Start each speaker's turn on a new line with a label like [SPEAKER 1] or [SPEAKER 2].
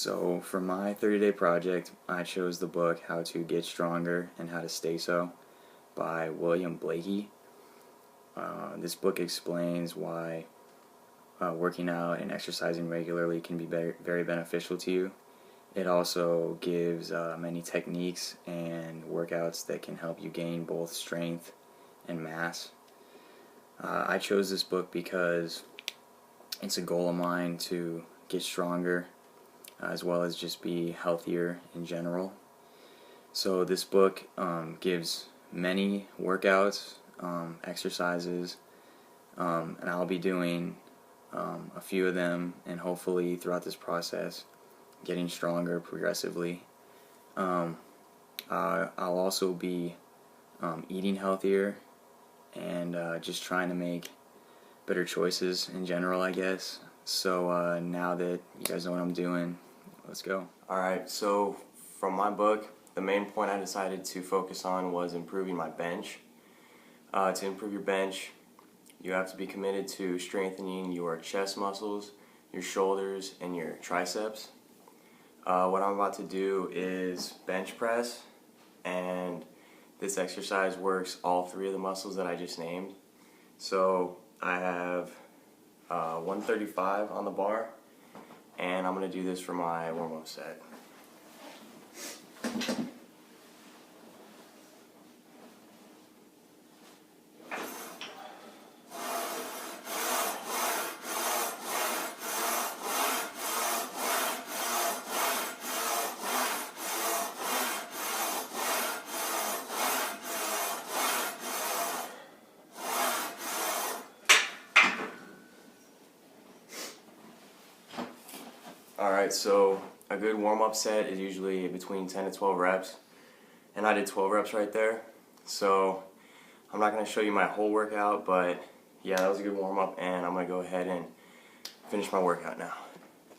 [SPEAKER 1] So for my 30-day project, I chose the book How to Get Stronger and How to Stay So by William Blakey. This book explains why working out and exercising regularly can be very beneficial to you. It also gives many techniques and workouts that can help you gain both strength and mass. I chose this book because it's a goal of mine to get stronger as well as just be healthier in general. So this book gives many workouts, exercises, and I'll be doing a few of them, and hopefully throughout this process getting stronger progressively. I'll also be eating healthier and just trying to make better choices in general, I guess. So now that you guys know what I'm doing, let's go. Alright, so from my book, the main point I decided to focus on was improving my bench. To improve your bench, you have to be committed to strengthening your chest muscles, your shoulders, and your triceps. What I'm about to do is bench press, and this exercise works all three of the muscles that I just named. So I have 135 on the bar, and I'm going to do this for my warm-up set. Alright, so a good warm-up set is usually between 10 to 12 reps, and I did 12 reps right there. So I'm not going to show you my whole workout, but yeah, that was a good warm-up, and I'm going to go ahead and finish my workout now.